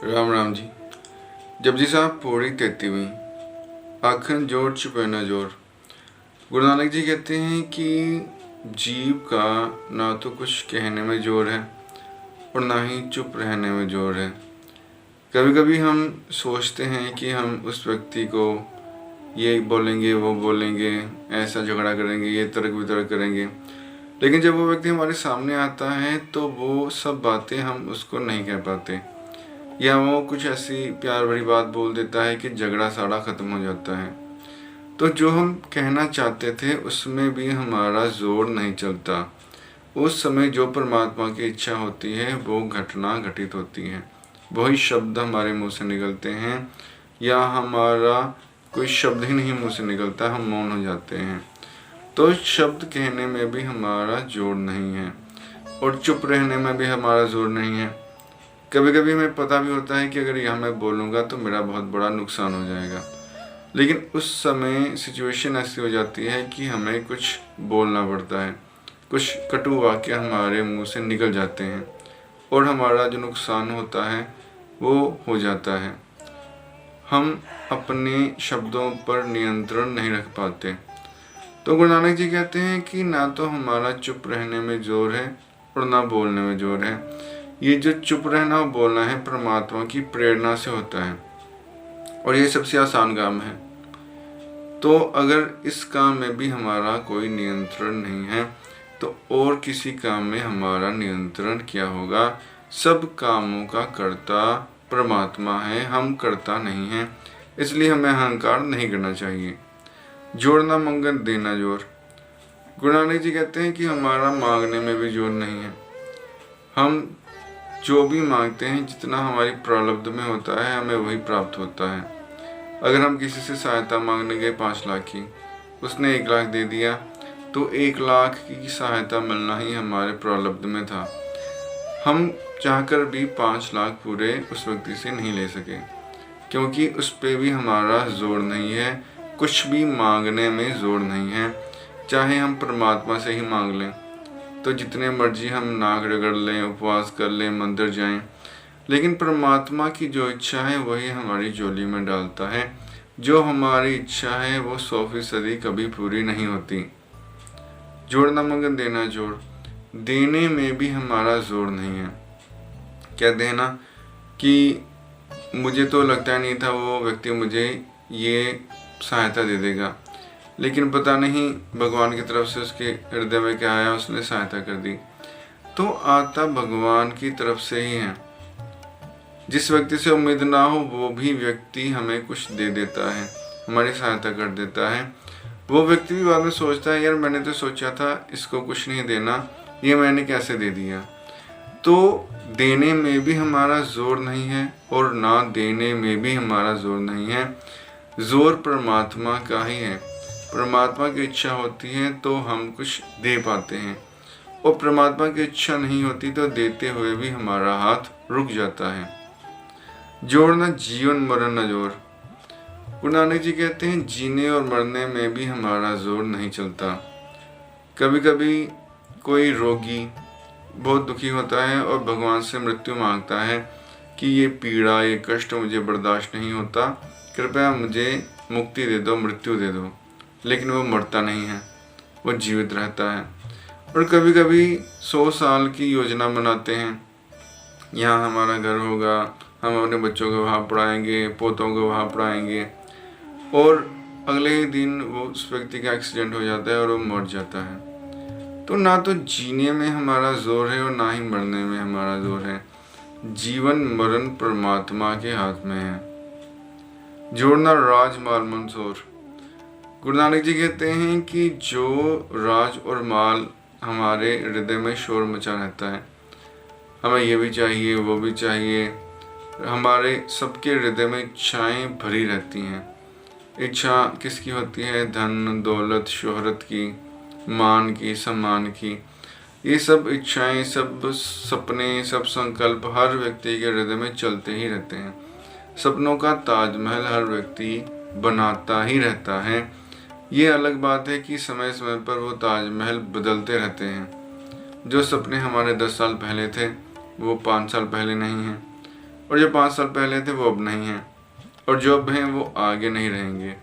राम राम जी। जपजी साहब पौड़ी 33वीं। आखन जोर छुपे न जोर। गुरु नानक जी कहते हैं कि जीव का ना तो कुछ कहने में जोर है और ना ही चुप रहने में जोर है। कभी कभी हम सोचते हैं कि हम उस व्यक्ति को ये बोलेंगे, वो बोलेंगे, ऐसा झगड़ा करेंगे, ये तर्क वितर्क करेंगे, लेकिन जब वो व्यक्ति हमारे सामने आता है तो वो सब बातें हम उसको नहीं कह पाते, या वो कुछ ऐसी प्यार भरी बात बोल देता है कि झगड़ा सारा ख़त्म हो जाता है। तो जो हम कहना चाहते थे उसमें भी हमारा जोर नहीं चलता। उस समय जो परमात्मा की इच्छा होती है वो घटना घटित होती है, वही शब्द हमारे मुंह से निकलते हैं, या हमारा कोई शब्द ही नहीं मुंह से निकलता, हम मौन हो जाते हैं। तो शब्द कहने में भी हमारा जोर नहीं है और चुप रहने में भी हमारा जोर नहीं है। कभी कभी हमें पता भी होता है कि अगर यहाँ मैं बोलूँगा तो मेरा बहुत बड़ा नुकसान हो जाएगा, लेकिन उस समय सिचुएशन ऐसी हो जाती है कि हमें कुछ बोलना पड़ता है, कुछ कटु वाक्य हमारे मुंह से निकल जाते हैं और हमारा जो नुकसान होता है वो हो जाता है। हम अपने शब्दों पर नियंत्रण नहीं रख पाते। तो गुरु नानक जी कहते हैं कि ना तो हमारा चुप रहने में जोर है और ना बोलने में जोर है। ये जो चुप रहना और बोलना है परमात्मा की प्रेरणा से होता है और ये सबसे आसान काम है। तो अगर इस काम में भी हमारा कोई नियंत्रण नहीं है तो और किसी काम में हमारा नियंत्रण क्या होगा। सब कामों का कर्ता परमात्मा है, हम कर्ता नहीं हैं, इसलिए हमें अहंकार नहीं करना चाहिए। जोड़ना मंगन देना जोर। गुरु नानक जी कहते हैं कि हमारा मांगने में भी जोर नहीं है। हम जो भी मांगते हैं, जितना हमारी प्रारब्ध में होता है हमें वही प्राप्त होता है। अगर हम किसी से सहायता मांगने गए 5 लाख की, उसने 1 लाख दे दिया, तो 1 लाख की सहायता मिलना ही हमारे प्रारब्ध में था। हम चाहकर भी 5 लाख पूरे उस व्यक्ति से नहीं ले सके, क्योंकि उस पर भी हमारा जोर नहीं है, कुछ भी मांगने में जोर नहीं है। चाहे हम परमात्मा से ही मांग लें, तो जितने मर्जी हम नाक रगड़ लें, उपवास कर लें, मंदिर जाएं, लेकिन परमात्मा की जो इच्छा है वही हमारी झोली में डालता है। जो हमारी इच्छा है वो 100% कभी पूरी नहीं होती। जोड़ना मंगन देना जोड़। देने में भी हमारा जोर नहीं है। कहते हैं ना कि मुझे तो लगता नहीं था वो व्यक्ति मुझे ये सहायता दे देगा, लेकिन पता नहीं भगवान की तरफ से उसके हृदय में क्या आया, उसने सहायता कर दी। तो आता भगवान की तरफ से ही है। जिस व्यक्ति से उम्मीद ना हो वो भी व्यक्ति हमें कुछ दे देता है, हमारी सहायता कर देता है। वो व्यक्ति भी बाद में सोचता है, यार मैंने तो सोचा था इसको कुछ नहीं देना, ये मैंने कैसे दे दिया। तो देने में भी हमारा जोर नहीं है और ना देने में भी हमारा जोर नहीं है। जोर परमात्मा का ही है। परमात्मा की इच्छा होती है तो हम कुछ दे पाते हैं, और परमात्मा की इच्छा नहीं होती तो देते हुए भी हमारा हाथ रुक जाता है। जोड़ना जीवन मरण न जोर। गुरु नानक जी कहते हैं जीने और मरने में भी हमारा जोर नहीं चलता। कभी कभी कोई रोगी बहुत दुखी होता है और भगवान से मृत्यु मांगता है कि ये पीड़ा, ये कष्ट मुझे बर्दाश्त नहीं होता, कृपया मुझे मुक्ति दे दो, मृत्यु दे दो। लेकिन वो मरता नहीं है, वो जीवित रहता है। और कभी कभी 100 साल की योजना बनाते हैं, यहाँ हमारा घर होगा, हम अपने बच्चों को वहाँ पढ़ाएंगे, पोतों को वहाँ पढ़ाएंगे, और अगले ही दिन वो उस व्यक्ति का एक्सीडेंट हो जाता है और वो मर जाता है। तो ना तो जीने में हमारा जोर है और ना ही मरने में हमारा जोर है। जीवन मरण परमात्मा के हाथ में है। जोड़ना राज माल मंसूर। गुरु नानक जी कहते हैं कि जो राज और माल हमारे हृदय में शोर मचा रहता है, हमें ये भी चाहिए, वो भी चाहिए, हमारे सबके हृदय में इच्छाएं भरी रहती हैं। इच्छा किसकी होती है? धन, दौलत, शोहरत की, मान की, सम्मान की। ये सब इच्छाएं, सब सपने, सब संकल्प हर व्यक्ति के हृदय में चलते ही रहते हैं। सपनों का ताजमहल हर व्यक्ति बनाता ही रहता है। ये अलग बात है कि समय समय पर वो ताजमहल बदलते रहते हैं। जो सपने हमारे 10 साल पहले थे वो 5 साल पहले नहीं हैं। और जो 5 साल पहले थे वो अब नहीं हैं, और जो अब हैं वो आगे नहीं रहेंगे।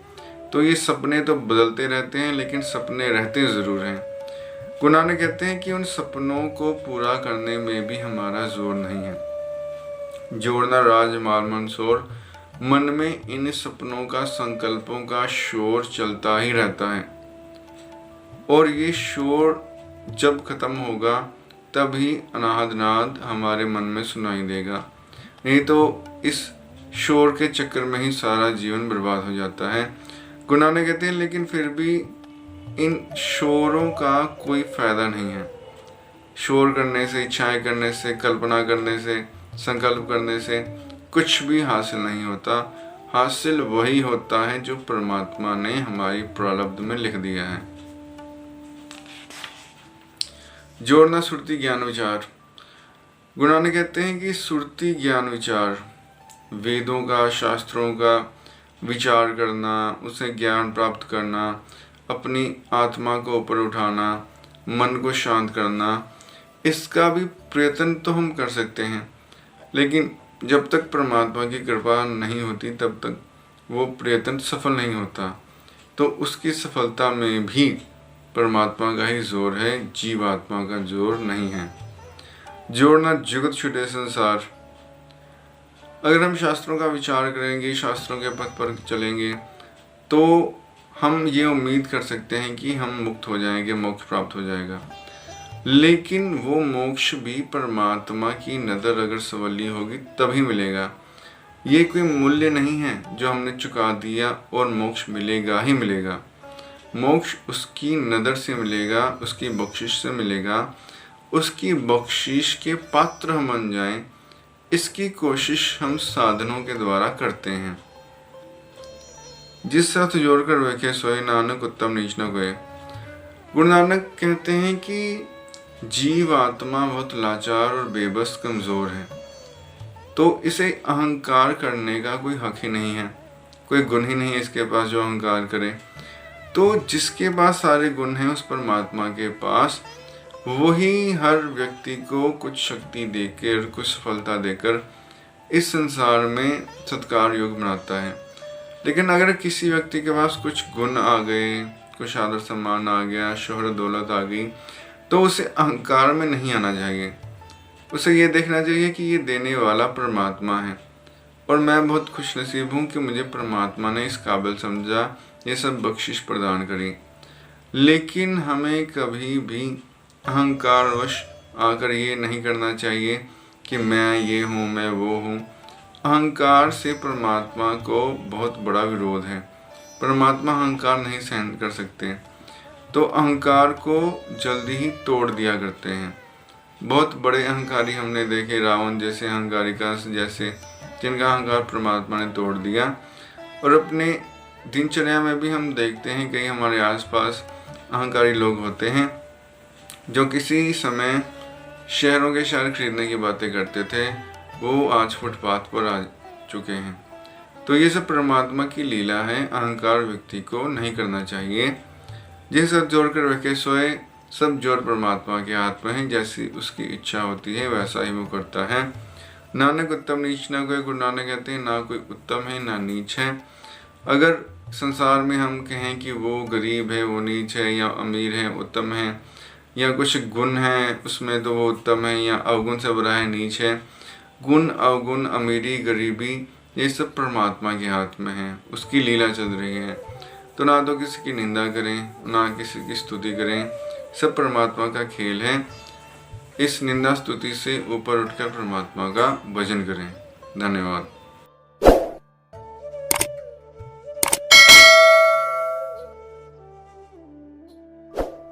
तो ये सपने तो बदलते रहते हैं, लेकिन सपने रहते ज़रूर हैं। गुरु नानक कहते हैं कि उन सपनों को पूरा करने में भी हमारा जोर नहीं है। जोड़ना राज माल मंसूर, मन में इन सपनों का, संकल्पों का शोर चलता ही रहता है, और ये शोर जब खत्म होगा तभी अनाहद नाद हमारे मन में सुनाई देगा, नहीं तो इस शोर के चक्कर में ही सारा जीवन बर्बाद हो जाता है। गुरु नानक कहते हैं लेकिन फिर भी इन शोरों का कोई फायदा नहीं है। शोर करने से, इच्छाएं करने से, कल्पना करने से, संकल्प करने से कुछ भी हासिल नहीं होता। हासिल वही होता है जो परमात्मा ने हमारी प्रारब्ध में लिख दिया है। जोड़ना सुरति ज्ञान विचार। गुरु नानक कहते हैं कि सुरति ज्ञान विचार, वेदों का, शास्त्रों का विचार करना, उसे ज्ञान प्राप्त करना, अपनी आत्मा को ऊपर उठाना, मन को शांत करना, इसका भी प्रयत्न तो हम कर सकते हैं, लेकिन जब तक परमात्मा की कृपा नहीं होती तब तक वो प्रयत्न सफल नहीं होता। तो उसकी सफलता में भी परमात्मा का ही जोर है, जीवात्मा का जोर नहीं है। जोड़ना जुगत छुटे संसार। अगर हम शास्त्रों का विचार करेंगे, शास्त्रों के पथ पर चलेंगे, तो हम ये उम्मीद कर सकते हैं कि हम मुक्त हो जाएंगे, मोक्ष प्राप्त हो जाएगा। लेकिन वो मोक्ष भी परमात्मा की नज़र अगर सवली होगी तभी मिलेगा। ये कोई मूल्य नहीं है जो हमने चुका दिया और मोक्ष मिलेगा ही मिलेगा। मोक्ष उसकी नज़र से मिलेगा, उसकी बख्शिश से मिलेगा। उसकी बख्शिश के पात्र हम बन जाएं, इसकी कोशिश हम साधनों के द्वारा करते हैं। जिस साथ जोड़कर वेखे सोए, नानक उत्तम नीच न कोय। गुरु नानक कहते हैं कि जीव आत्मा बहुत लाचार और बेबस कमज़ोर है, तो इसे अहंकार करने का कोई हक ही नहीं है, कोई गुण ही नहीं है इसके पास जो अहंकार करे। तो जिसके पास सारे गुण हैं उस परमात्मा के पास, वही हर व्यक्ति को कुछ शक्ति देकर, कुछ सफलता देकर इस संसार में सत्कार योग्य बनाता है। लेकिन अगर किसी व्यक्ति के पास कुछ गुण आ गए, कुछ आदर सम्मान आ गया, शोहरत दौलत आ गई, तो उसे अहंकार में नहीं आना चाहिए। उसे ये देखना चाहिए कि ये देने वाला परमात्मा है, और मैं बहुत खुशनसीब हूँ कि मुझे परमात्मा ने इस काबिल समझा, ये सब बख्शिश प्रदान करी। लेकिन हमें कभी भी अहंकारवश आकर ये नहीं करना चाहिए कि मैं ये हूँ, मैं वो हूँ। अहंकार से परमात्मा को बहुत बड़ा विरोध है। परमात्मा अहंकार नहीं सहन कर सकते, तो अहंकार को जल्दी ही तोड़ दिया करते हैं। बहुत बड़े अहंकारी हमने देखे, रावण जैसे अहंकारिका जैसे, जिनका अहंकार परमात्मा ने तोड़ दिया। और अपने दिनचर्या में भी हम देखते हैं कई हमारे आसपास अहंकारी लोग होते हैं जो किसी समय शहरों के शहर खरीदने की बातें करते थे, वो आज फुटपाथ पर आ चुके हैं। तो ये सब परमात्मा की लीला है, अहंकार व्यक्ति को नहीं करना चाहिए। जिस सब जोड़ कर रखे सोए, सब जोर परमात्मा के हाथ में है, जैसी उसकी इच्छा होती है वैसा ही वो करता है। नानक उत्तम नीच न कोय। गुरु नानक कहते हैं ना कोई उत्तम है ना नीच है। अगर संसार में हम कहें कि वो गरीब है, वो नीच है, या अमीर है, उत्तम है, या कुछ गुण है उसमें तो वो उत्तम है, या अवगुण से बुरा है, नीच है। गुण, अवगुण, अमीरी, गरीबी, ये सब परमात्मा के हाथ में है, उसकी लीला चल रही है। तो ना तो किसी की निंदा करें, ना किसी की स्तुति करें, सब परमात्मा का खेल है। इस निंदा स्तुति से ऊपर उठकर परमात्मा का भजन करें। धन्यवाद।